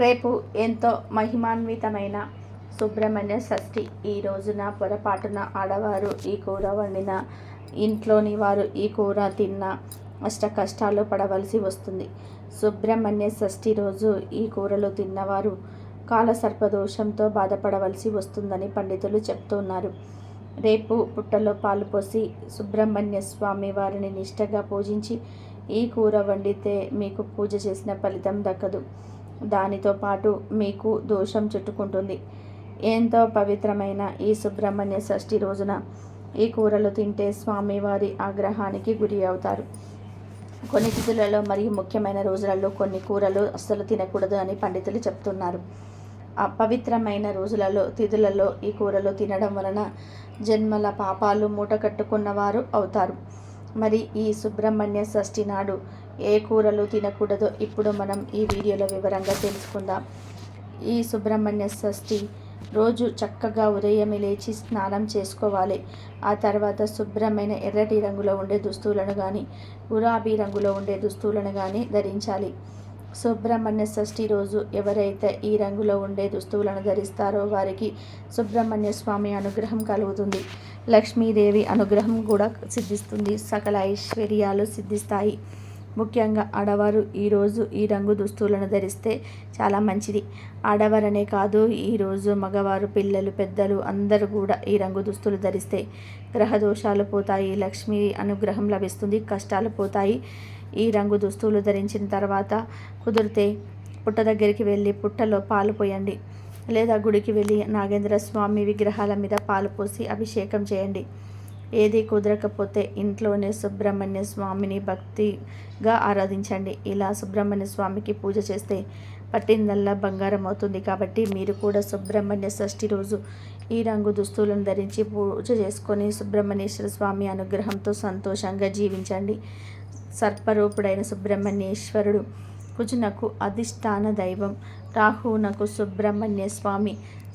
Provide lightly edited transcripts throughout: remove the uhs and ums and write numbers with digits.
రేపు ఎంతో మహిమాన్వితమైన సుబ్రహ్మణ్య షష్ఠి. ఈ రోజున పొరపాటున ఆడవారు ఈ కూర వండిన, ఇంట్లోని వారు ఈ కూర తిన్న అష్ట కష్టాలు పడవలసి వస్తుంది. సుబ్రహ్మణ్య షష్ఠి రోజు ఈ కూరలు తిన్నవారు కాలసర్పదోషంతో బాధపడవలసి వస్తుందని పండితులు చెప్తున్నారు. రేపు పుట్టలో పాలు పోసి సుబ్రహ్మణ్య స్వామి వారిని నిష్టగా పూజించి ఈ కూర వండితే మీకు పూజ చేసిన ఫలితం దక్కదు. దానితో పాటు మీకు దోషం చుట్టుకుంటుంది. ఎంతో పవిత్రమైన ఈ సుబ్రహ్మణ్య షష్ఠి రోజున ఈ కూరలు తింటే స్వామివారి ఆగ్రహానికి గురి అవుతారు. కొన్ని తిథులలో మరియు ముఖ్యమైన రోజులలో కొన్ని కూరలు అస్సలు తినకూడదు అని పండితులు చెప్తున్నారు. అపవిత్రమైన రోజులలో తిథులలో ఈ కూరలు తినడం వలన జన్మల పాపాలు మూట కట్టుకున్నవారు అవుతారు. మరి ఈ సుబ్రహ్మణ్య షష్ఠి నాడు ఏ కూరలు తినకూడదో ఇప్పుడు మనం ఈ వీడియోలో వివరంగా తెలుసుకుందాం. ఈ సుబ్రహ్మణ్య షష్ఠి రోజు చక్కగా ఉదయమే లేచి స్నానం చేసుకోవాలి. ఆ తర్వాత శుభ్రమైన ఎర్రటి రంగులో ఉండే దుస్తులను కానీ, గులాబీ రంగులో ఉండే దుస్తులను కానీ ధరించాలి. సుబ్రహ్మణ్య షష్ఠి రోజు ఎవరైతే ఈ రంగులో ఉండే దుస్తువులను ధరిస్తారో వారికి సుబ్రహ్మణ్య స్వామి అనుగ్రహం కలుగుతుంది. లక్ష్మీదేవి అనుగ్రహం కూడా సిద్ధిస్తుంది. సకల ఐశ్వర్యాలు సిద్ధిస్తాయి. ముఖ్యంగా ఆడవారు ఈరోజు ఈ రంగు దుస్తువులను ధరిస్తే చాలా మంచిది. ఆడవారనే కాదు, ఈరోజు మగవారు, పిల్లలు, పెద్దలు అందరూ కూడా ఈ రంగు దుస్తులు ధరిస్తే గ్రహ దోషాలు పోతాయి, లక్ష్మీ అనుగ్రహం లభిస్తుంది, కష్టాలు పోతాయి. ఈ రంగు దుస్తువులు ధరించిన తర్వాత కుదిరితే పుట్ట దగ్గరికి వెళ్ళి పుట్టలో పాలు పోయండి, లేదా గుడికి వెళ్ళి నాగేంద్ర స్వామి విగ్రహాల మీద పాలు పోసి అభిషేకం చేయండి. ఏది కుదరకపోతే ఇంట్లోనే సుబ్రహ్మణ్య స్వామిని భక్తిగా ఆరాధించండి. ఇలా సుబ్రహ్మణ్య స్వామికి పూజ చేస్తే పట్టిందల్లా బంగారం అవుతుంది. కాబట్టి మీరు కూడా సుబ్రహ్మణ్య షష్ఠి రోజు ఈ రంగు దుస్తులను ధరించి పూజ చేసుకొని సుబ్రహ్మణ్యేశ్వర స్వామి అనుగ్రహంతో సంతోషంగా జీవించండి. సర్పరూపుడైన సుబ్రహ్మణ్యేశ్వరుడు కుజునకు అధిష్టాన దైవం, రాహువునకు సుబ్రహ్మణ్య స్వామి,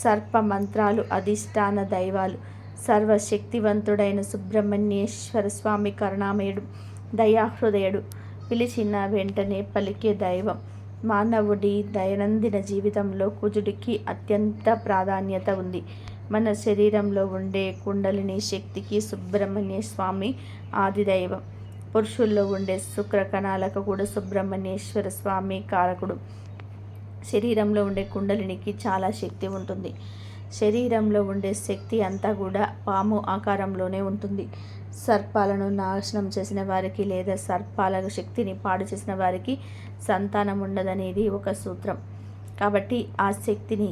సర్ప మంత్రాలు అధిష్టాన దైవాలు. సర్వశక్తివంతుడైన సుబ్రహ్మణ్యేశ్వర స్వామి కరుణామయుడు, దయాహృదయుడు, పిలిచిన వెంటనే పలికే దైవం. మానవుడి దైనందిన జీవితంలో కుజుడికి అత్యంత ప్రాధాన్యత ఉంది. మన శరీరంలో ఉండే కుండలిని శక్తికి సుబ్రహ్మణ్య స్వామి ఆదిదైవం. పురుషుల్లో ఉండే శుక్ర కణాలకు కూడా సుబ్రహ్మణ్యేశ్వర స్వామి కారకుడు. శరీరంలో ఉండే కుండలినికి చాలా శక్తి ఉంటుంది. శరీరంలో ఉండే శక్తి అంతా కూడా పాము ఆకారంలోనే ఉంటుంది. సర్పాలను నాశనం చేసిన వారికి లేదా సర్పాల శక్తిని పాడు చేసిన వారికి సంతానం ఉండదనేది ఒక సూత్రం. కాబట్టి ఆ శక్తిని,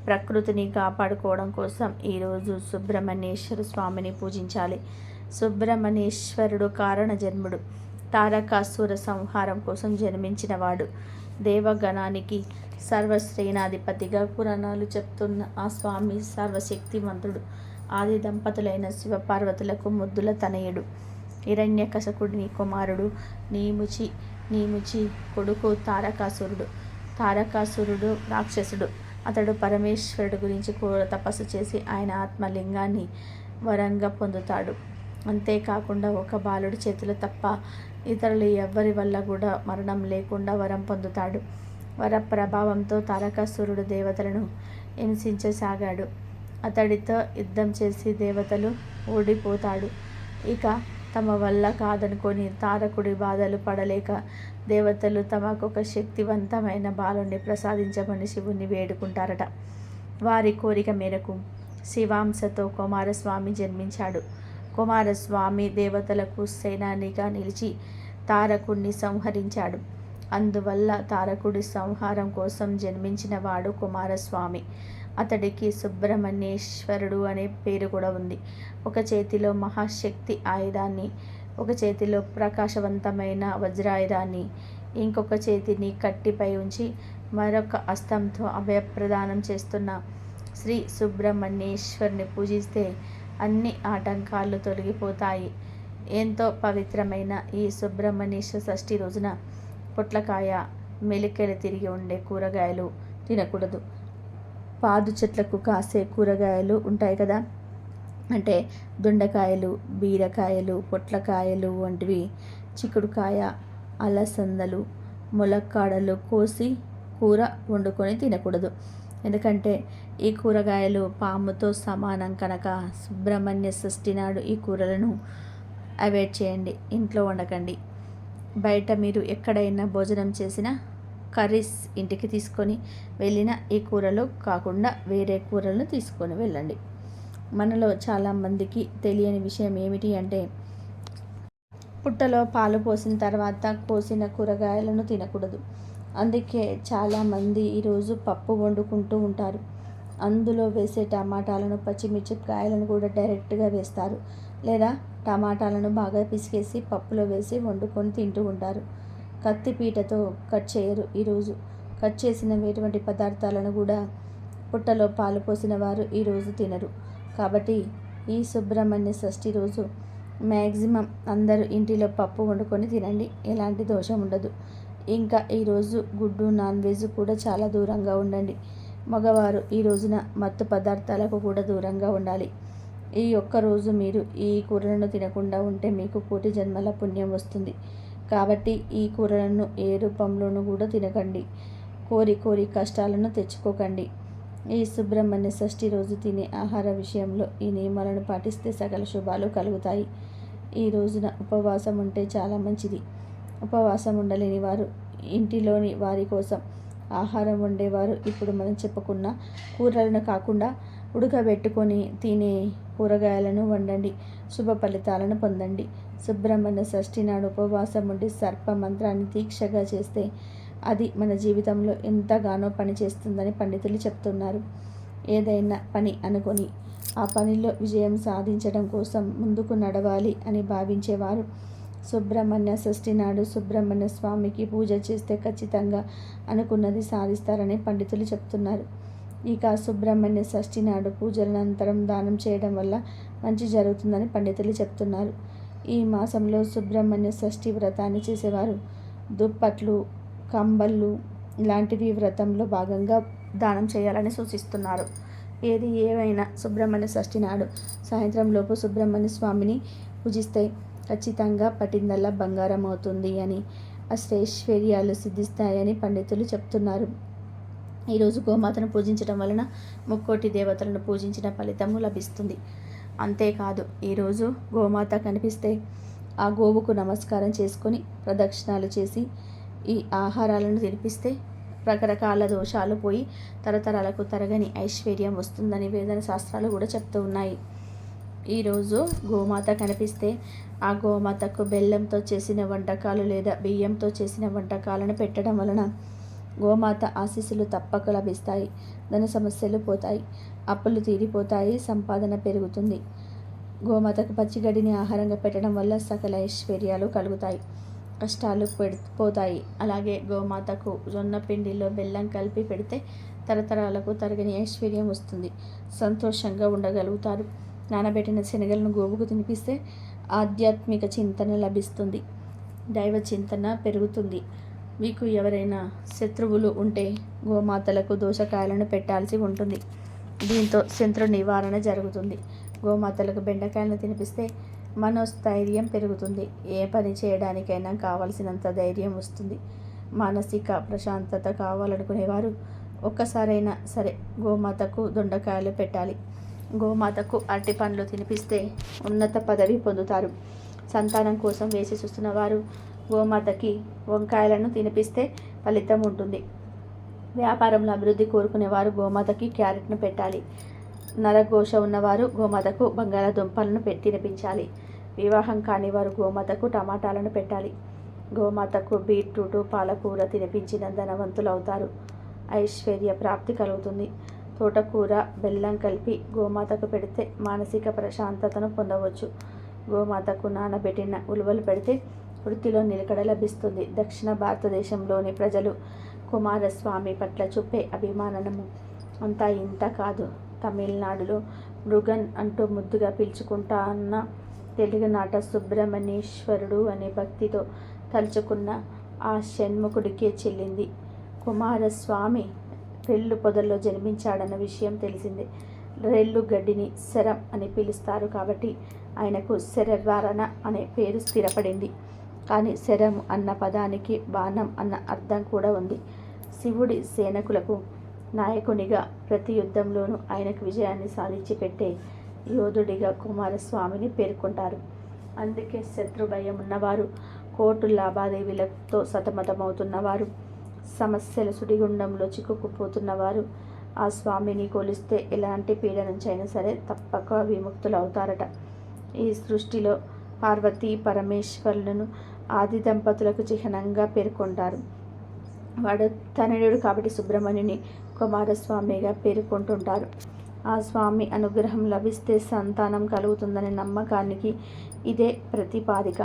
ప్రకృతిని కాపాడుకోవడం కోసం ఈరోజు సుబ్రహ్మణ్యేశ్వర స్వామిని పూజించాలి. సుబ్రహ్మణ్యేశ్వరుడు కారణ జన్ముడు, తారకాసుర సంహారం కోసం జన్మించినవాడు. దేవగణానికి సర్వశ్రేణాధిపతిగా పురాణాలు చెప్తున్న ఆ స్వామి సర్వశక్తివంతుడు. ఆది దంపతులైన శివపార్వతులకు ముద్దుల తనయుడు. హిరణ్యకశపుని కుమారుడు. నీముచి కొడుకు తారకాసురుడు. తారకాసురుడు రాక్షసుడు. అతడు పరమేశ్వరుడు గురించి కూడా తపస్సు చేసి ఆయన ఆత్మలింగాన్ని వరంగా పొందుతాడు. అంతేకాకుండా ఒక బాలుడి చేతులు తప్ప ఇతరులు ఎవ్వరి వల్ల కూడా మరణం లేకుండా వరం పొందుతాడు. వర ప్రభావంతో తారకాసురుడు దేవతలను హింసించసాగాడు. అతడితో యుద్ధం చేసి దేవతలు ఓడిపోతాడు. ఇక తమ వల్ల కాదనుకొని తారకుడి బాధలు పడలేక దేవతలు తమకొక శక్తివంతమైన బాలుని ప్రసాదించమని శివుని వేడుకుంటారట. వారి కోరిక మేరకు శివాంశతో కుమారస్వామి జన్మించాడు. కుమారస్వామి దేవతలకు సేనానిగా నిలిచి తారకుడిని సంహరించాడు. అందువల్ల తారకుడి సంహారం కోసం జన్మించిన వాడు కుమారస్వామి. అతడికి సుబ్రహ్మణ్యేశ్వరుడు అనే పేరు కూడా ఉంది. ఒక చేతిలో మహాశక్తి ఆయుధాన్ని, ఒక చేతిలో ప్రకాశవంతమైన వజ్రాయుధాన్ని, ఇంకొక చేతిని కట్టిపై ఉంచి మరొక హస్తంతో అభయప్రదానం చేస్తున్న శ్రీ సుబ్రహ్మణ్యేశ్వరుని పూజిస్తే అన్ని ఆటంకాలు తొలగిపోతాయి. ఎంతో పవిత్రమైన ఈ సుబ్రహ్మణ్యేశ్వర షష్ఠి రోజున పొట్లకాయ, మెలికలు తిరిగి ఉండే కూరగాయలు తినకూడదు. పాదు చెట్లకు కాసే కూరగాయలు ఉంటాయి కదా, అంటే దొండకాయలు, బీరకాయలు, పొట్లకాయలు వంటివి, చిక్కుడుకాయ, అలసందలు, ములక్కాడలు కోసి కూర వండుకొని తినకూడదు. ఎందుకంటే ఈ కూరగాయలు పాముతో సమానం కనుక సుబ్రహ్మణ్య షష్ఠి నాడు ఈ కూరలను అవాయిడ్ చేయండి. ఇంట్లో వండకండి. బయట మీరు ఎక్కడైనా భోజనం చేసినా కర్రీస్ ఇంటికి తీసుకొని వెళ్ళిన ఈ కూరలు కాకుండా వేరే కూరలను తీసుకొని వెళ్ళండి. మనలో చాలామందికి తెలియని విషయం ఏమిటి అంటే పుట్టలో పాలు పోసిన తర్వాత కోసిన కూరగాయలను తినకూడదు. అందుకే చాలామంది ఈరోజు పప్పు వండుకుంటూ ఉంటారు. అందులో వేసే టమాటాలను పచ్చిమిరపకాయలను కూడా డైరెక్ట్గా వేస్తారు. లేదా టమాటాలను బాగా పిసికేసి పప్పులో వేసి వండుకొని తింటూ ఉంటారు. కత్తిపీటతో కట్ చేయరు. ఈరోజు కట్ చేసిన ఎటువంటి పదార్థాలను కూడా పుట్టలో పాలు పోసిన వారు ఈరోజు తినరు. కాబట్టి ఈ సుబ్రహ్మణ్య షష్ఠి రోజు మ్యాక్సిమం అందరూ ఇంటిలో పప్పు వండుకొని తినండి. ఎలాంటి దోషం ఉండదు. ఇంకా ఈరోజు గుడ్డు నాన్ వెజ్ కూడా చాలా దూరంగా ఉండండి. మగవారు ఈ రోజున మత్తు పదార్థాలకు కూడా దూరంగా ఉండాలి. ఈ ఒక్కరోజు మీరు ఈ కూరలను తినకుండా ఉంటే మీకు కోటి జన్మల పుణ్యం వస్తుంది. కాబట్టి ఈ కూరలను ఏ రూపంలోనూ కూడా తినకండి. కోరి కష్టాలను తెచ్చుకోకండి. ఈ సుబ్రహ్మణ్య షష్ఠి రోజు తినే ఆహార విషయంలో ఈ నియమాలను పాటిస్తే సకల శుభాలు కలుగుతాయి. ఈ రోజున ఉపవాసం ఉంటే చాలా మంచిది. ఉపవాసం ఉండలేని వారు ఇంటిలోని వారి కోసం ఆహారం వండేవారు ఇప్పుడు మనం చెప్పుకున్న కూరలను కాకుండా ఉడకబెట్టుకొని తినే కూరగాయలను వండండి. శుభ ఫలితాలను పొందండి. సుబ్రహ్మణ్య షష్ఠి నాడు ఉపవాసం ఉండి సర్ప మంత్రాన్ని దీక్షగా చేస్తే అది మన జీవితంలో ఎంతగానో పనిచేస్తుందని పండితులు చెప్తున్నారు. ఏదైనా పని అనుకొని ఆ పనిలో విజయం సాధించడం కోసం ముందుకు నడవాలి అని భావించేవారు సుబ్రహ్మణ్య షష్ఠి నాడు సుబ్రహ్మణ్య స్వామికి పూజ చేస్తే ఖచ్చితంగా అనుకున్నది సాధిస్తారని పండితులు చెప్తున్నారు. ఇక సుబ్రహ్మణ్య షష్ఠి నాడు పూజలనంతరం దానం చేయడం వల్ల మంచి జరుగుతుందని పండితులు చెప్తున్నారు. ఈ మాసంలో సుబ్రహ్మణ్య షష్ఠి వ్రతాన్ని చేసేవారు దుప్పట్లు, కంబళ్ళు ఇలాంటివి వ్రతంలో భాగంగా దానం చేయాలని సూచిస్తున్నారు. ఏది ఏమైనా సుబ్రహ్మణ్య షష్ఠి నాడు సాయంత్రం లోపు సుబ్రహ్మణ్య స్వామిని పూజిస్తే ఖచ్చితంగా పట్టిందల్లా బంగారం అవుతుంది అని అష్టైశ్వర్యాలు సిద్ధిస్తాయని పండితులు చెప్తున్నారు. ఈరోజు గోమాతను పూజించడం వలన ముక్కోటి దేవతలను పూజించిన ఫలితము లభిస్తుంది. అంతేకాదు ఈరోజు గోమాత కనిపిస్తే ఆ గోవుకు నమస్కారం చేసుకొని ప్రదక్షిణాలు చేసి ఈ ఆహారాలను తినిపిస్తే రకరకాల దోషాలు పోయి తరతరాలకు తరగని ఐశ్వర్యం వస్తుందని వేదన శాస్త్రాలు కూడా చెప్తూ ఉన్నాయి. ఈరోజు గోమాత కనిపిస్తే ఆ గోమాతకు బెల్లంతో చేసిన వంటకాలు లేదా బియ్యంతో చేసిన వంటకాలను పెట్టడం వలన గోమాత ఆశీస్సులు తప్పక లభిస్తాయి. ధన సమస్యలు పోతాయి, అప్పులు తీరిపోతాయి, సంపాదన పెరుగుతుంది. గోమాతకు పచ్చిగడ్డిని ఆహారంగా పెట్టడం వల్ల సకల ఐశ్వర్యాలు కలుగుతాయి, కష్టాలు పోతాయి. అలాగే గోమాతకు జొన్న పిండిలో బెల్లం కలిపి పెడితే తరతరాలకు తరగని ఐశ్వర్యం వస్తుంది, సంతోషంగా ఉండగలుగుతారు. నానబెట్టిన శనగలను గోవుకు తినిపిస్తే ఆధ్యాత్మిక చింతన లభిస్తుంది, దైవ చింతన పెరుగుతుంది. మీకు ఎవరైనా శత్రువులు ఉంటే గోమాతలకు దోసకాయలను పెట్టాల్సి ఉంటుంది. దీంతో శత్రు నివారణ జరుగుతుంది. గోమాతలకు బెండకాయలను తినిపిస్తే మనోస్థైర్యం పెరుగుతుంది. ఏ పని చేయడానికైనా కావలసినంత ధైర్యం వస్తుంది. మానసిక ప్రశాంతత కావాలనుకునేవారు ఒక్కసారైనా సరే గోమాతకు దొండకాయలు పెట్టాలి. గోమాతకు అరటి పండ్లు తినిపిస్తే ఉన్నత పదవి పొందుతారు. సంతానం కోసం వేసి చూస్తున్న వారు గోమాతకి వంకాయలను తినిపిస్తే ఫలితం ఉంటుంది. వ్యాపారంలో అభివృద్ధి కోరుకునేవారు గోమాతకి క్యారెట్ను పెట్టాలి. నరఘోష ఉన్నవారు గోమాతకు బంగాళాదుంపలను తినిపించాలి. వివాహం కాని వారు గోమాతకు టమాటాలను పెట్టాలి. గోమాతకు బీట్రూట్, పాలకూర తినిపించిన ధనవంతులు అవుతారు. ఐశ్వర్య ప్రాప్తి కలుగుతుంది. తోటకూర, బెల్లం కలిపి గోమాతకు పెడితే మానసిక ప్రశాంతతను పొందవచ్చు. గోమాతకు నానబెట్టిన ఉలువలు పెడితే వృత్తిలో నిలకడ లభిస్తుంది. దక్షిణ భారతదేశంలోని ప్రజలు కుమారస్వామి పట్ల చూపే అభిమానము అంతా ఇంత కాదు. తమిళనాడులో మృగన్ అంటూ ముద్దుగా పిలుచుకుంటా అన్న తెలుగునాట సుబ్రహ్మణ్యేశ్వరుడు అనే భక్తితో తలుచుకున్న ఆ షణ్ముఖుడికే చెల్లింది. కుమారస్వామి రెల్లు పొదల్లో జన్మించాడన్న విషయం తెలిసిందే. రెల్లు గడ్డిని శరం అని పిలుస్తారు కాబట్టి ఆయనకు శరవారణ అనే పేరు స్థిరపడింది. కానీ శరం అన్న పదానికి బాణం అన్న అర్థం కూడా ఉంది. శివుడి సేనకులకు నాయకునిగా, ప్రతి యుద్ధంలోనూ ఆయనకు విజయాన్ని సాధించి పెట్టే యోధుడిగా కుమారస్వామిని పేర్కొంటారు. అందుకే శత్రు భయం ఉన్నవారు, కోర్టు లావాదేవీలతో సతమతమవుతున్నవారు, సమస్యల సుడిగుండంలో చిక్కుకుపోతున్నవారు ఆ స్వామిని కొలిస్తే ఎలాంటి పీడ నుంచైనా సరే తప్పక విముక్తులవుతారట. ఈ సృష్టిలో పార్వతీ పరమేశ్వరులను ఆది దంపతులకు చిహ్నంగా పేర్కొంటారు. వాడు తనయుడు కాబట్టి సుబ్రహ్మణ్యుని కుమారస్వామిగా పేర్కొంటుంటారు. ఆ స్వామి అనుగ్రహం లభిస్తే సంతానం కలుగుతుందనే నమ్మకానికి ఇదే ప్రతిపాదిక.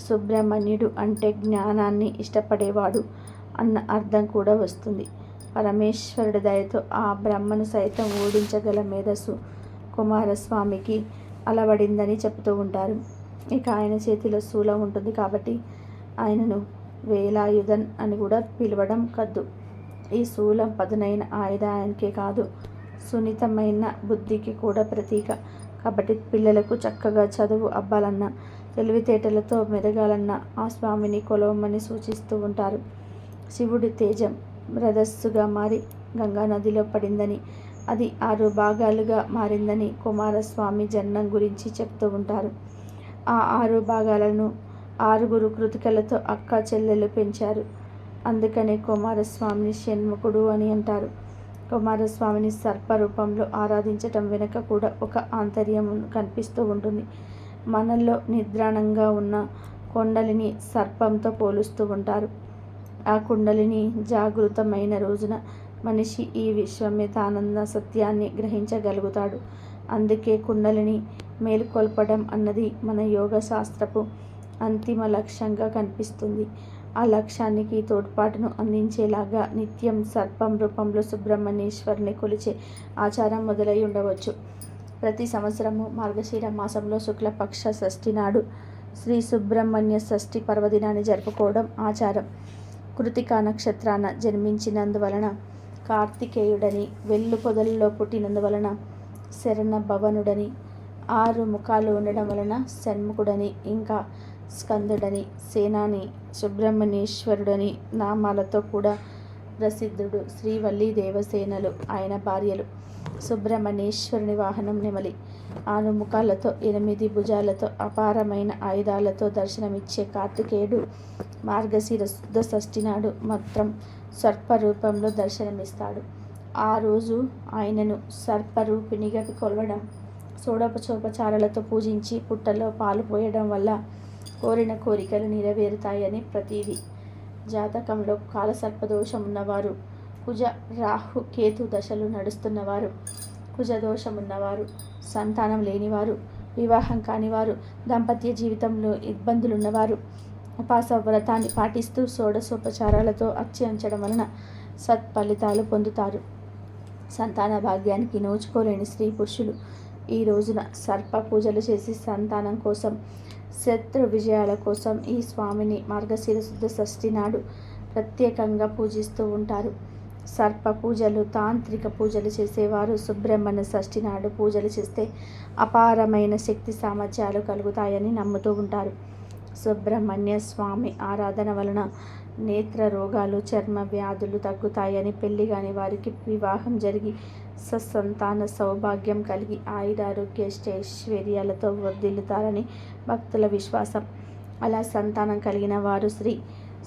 సుబ్రహ్మణ్యుడు అంటే జ్ఞానాన్ని ఇష్టపడేవాడు అన్న అర్థం కూడా వస్తుంది. పరమేశ్వరుడి దయతో ఆ బ్రహ్మను సైతం ఓడించగల మేధస్సు కుమారస్వామికి అలవడిందని చెబుతూ ఉంటారు. ఇక ఆయన చేతిలో శూలం ఉంటుంది కాబట్టి ఆయనను వేలాయుధన్ అని కూడా పిలవడం కద్దు. ఈ శూలం పదునైన ఆయుధానికే కాదు, సున్నితమైన బుద్ధికి కూడా ప్రతీక. కాబట్టి పిల్లలకు చక్కగా చదువు అబ్బాలన్నా, తెలివితేటలతో మెదగాలన్నా ఆ స్వామిని కొలవమని సూచిస్తూ ఉంటారు. శివుడి తేజం రథస్సుగా మారి గంగా నదిలో పడిందని, అది 6 భాగాలుగా మారిందని కుమారస్వామి జన్మం గురించి చెప్తూ ఉంటారు. ఆ 6 భాగాలను 6 కృతికలతో అక్క చెల్లెలు పెంచారు. అందుకనే కుమారస్వామిని షణ్ముఖుడు అని అంటారు. కుమారస్వామిని సర్ప రూపంలో ఆరాధించటం వెనుక కూడా ఒక ఆంతర్యం కనిపిస్తూ ఉంటుంది. మనల్లో నిద్రాణంగా ఉన్న కుండలిని సర్పంతో పోలుస్తూ ఉంటారు. ఆ కుండలిని జాగృతమైన రోజున మనిషి ఈ విశ్వమితానంద సత్యాన్ని గ్రహించగలుగుతాడు. అందుకే కుండలిని మేలుకొల్పడం అన్నది మన యోగ శాస్త్రపు అంతిమ లక్ష్యంగా కనిపిస్తుంది. ఆ లక్ష్యానికి తోడ్పాటును అందించేలాగా నిత్యం సర్పం రూపంలో సుబ్రహ్మణ్యేశ్వరుని కొలిచే ఆచారం మొదలై ఉండవచ్చు. ప్రతి సంవత్సరము మార్గశిర మాసంలో శుక్లపక్ష షష్ఠి నాడు శ్రీ సుబ్రహ్మణ్య షష్ఠి పర్వదినాన్ని జరుపుకోవడం ఆచారం. కృతికా నక్షత్రాన జన్మించినందువలన కార్తికేయుడని, వెల్లు పొదల్లో పుట్టినందువలన శరణ భవనుడని, 6 ముఖాలు ఉండడం వలన షణ్ముఖుడని, ఇంకా స్కందుడని, సేనాని సుబ్రహ్మణ్యేశ్వరుడని నామాలతో కూడా ప్రసిద్ధుడు. శ్రీవల్లి దేవసేనలు ఆయన భార్యలు. సుబ్రహ్మణ్యేశ్వరుని వాహనం నెమలి. 6 ముఖాలతో 8 భుజాలతో అపారమైన ఆయుధాలతో దర్శనమిచ్చే కార్తికేయుడు మార్గశిర శుద్ధ షష్ఠి నాడు మాత్రం సర్పరూపంలో దర్శనమిస్తాడు. ఆ రోజు ఆయనను సర్పరూపిణిగా కొలవడం, షోడశోపచారాలతో పూజించి పుట్టలో పాలు పోయడం వల్ల కోరిన కోరికలు నెరవేరుతాయని ప్రతీది. జాతకంలో కాలసర్పదోషం ఉన్నవారు, కుజ రాహు కేతు దశలు నడుస్తున్నవారు, కుజదోషం ఉన్నవారు, సంతానం లేనివారు, వివాహం కానివారు, దాంపత్య జీవితంలో ఇబ్బందులున్నవారు ఉపాస వ్రతాన్ని పాటిస్తూ షోడశోపచారాలతో అర్చించడం వలన సత్ఫలితాలు పొందుతారు. సంతాన భాగ్యానికి నోచుకోలేని స్త్రీ పురుషులు ఈ రోజున సర్ప పూజలు చేసి సంతానం కోసం, శత్రు విజయాల కోసం ఈ స్వామిని మార్గశిర శుద్ధ షష్ఠి నాడు ప్రత్యేకంగా పూజిస్తూ ఉంటారు. సర్ప పూజలు, తాంత్రిక పూజలు చేసేవారు సుబ్రహ్మణ్య షష్ఠి నాడు పూజలు చేస్తే అపారమైన శక్తి సామర్థ్యాలు కలుగుతాయని నమ్ముతూ ఉంటారు. సుబ్రహ్మణ్య స్వామి ఆరాధన వలన నేత్ర రోగాలు, చర్మ వ్యాధులు తగ్గుతాయని, పెళ్లి కాని వారికి వివాహం జరిగి సత్సంతాన సౌభాగ్యం కలిగి ఆయురారోగ్యైశ్వర్యాలతో వర్ధిల్లుతారని భక్తుల విశ్వాసం. అలా సంతానం కలిగిన వారు శ్రీ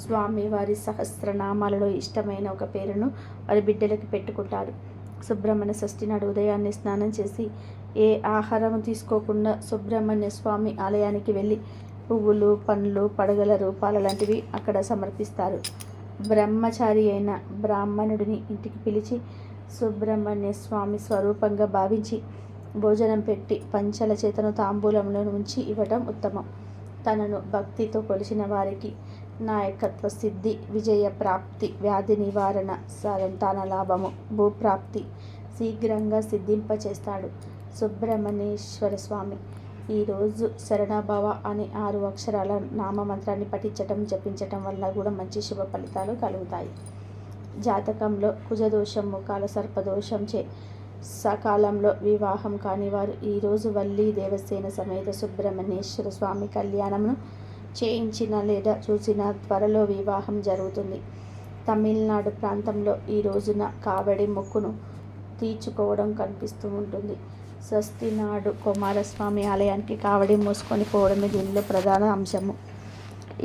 స్వామి వారి సహస్రనామాలలో ఇష్టమైన ఒక పేరును వారి బిడ్డలకి పెట్టుకుంటారు. సుబ్రహ్మణ్య షష్ఠి నాడు ఉదయాన్నే స్నానం చేసి ఏ ఆహారం తీసుకోకుండా సుబ్రహ్మణ్య స్వామి ఆలయానికి వెళ్ళి పువ్వులు, పండ్లు, పడగల రూపాలు లాంటివి అక్కడ సమర్పిస్తారు. బ్రహ్మచారి అయిన బ్రాహ్మణుడిని ఇంటికి పిలిచి సుబ్రహ్మణ్య స్వామి స్వరూపంగా భావించి భోజనం పెట్టి పంచల చేతను తాంబూలంలో ఉంచి ఇవ్వటం ఉత్తమం. తనను భక్తితో కొలిచిన వారికి నాయకత్వ సిద్ధి, విజయ ప్రాప్తి, వ్యాధి నివారణ, సంతాన లాభము, భూప్రాప్తి శీఘ్రంగా సిద్ధింపచేస్తాడు సుబ్రహ్మణ్యేశ్వర స్వామి. ఈరోజు శరణభవ అని 6 అక్షరాల నామమంత్రాన్ని పఠించటం, జపించటం వల్ల కూడా మంచి శుభ ఫలితాలు కలుగుతాయి. జాతకంలో కుజదోషము, కాలసర్పదోషం చే సకాలంలో వివాహం కానివారు ఈరోజు వల్లి దేవసేన సమేత సుబ్రహ్మణ్యేశ్వర స్వామి కళ్యాణమును చేయించిన లేదా చూసిన త్వరలో వివాహం జరుగుతుంది. తమిళనాడు ప్రాంతంలో ఈ రోజున కావడి మొక్కును తీర్చుకోవడం కనిపిస్తూ ఉంటుంది. షష్ఠి నాడు కుమారస్వామి ఆలయానికి కావడి మోసుకొని పోవడమే దీనిలో ప్రధాన అంశము.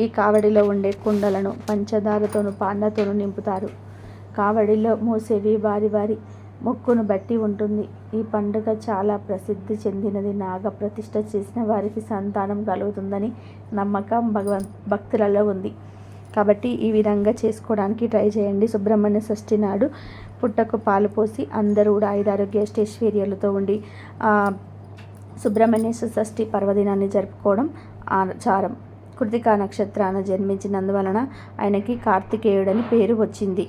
ఈ కావడిలో ఉండే కుండలను పంచదారతోనూ పానతోనూ నింపుతారు. కావడిలో మోసేవి వారి వారి మొక్కును బట్టి ఉంటుంది. ఈ పండుగ చాలా ప్రసిద్ధి చెందినది. నాగ ప్రతిష్ఠ చేసిన వారికి సంతానం కలుగుతుందని నమ్మకం భక్తులలో ఉంది. కాబట్టి ఈ విధంగా చేసుకోవడానికి ట్రై చేయండి. సుబ్రహ్మణ్య షష్ఠి నాడు పుట్టకు పాలు పోసి అందరూ కూడా ఆయురారోగ్య అష్టైశ్వర్యాలతో ఉండి సుబ్రహ్మణ్య షష్ఠి పర్వదినాన్ని జరుపుకోవడం ఆచారం. కృతికా నక్షత్రాన జన్మించినందువలన ఆయనకి కార్తికేయుడని పేరు వచ్చింది.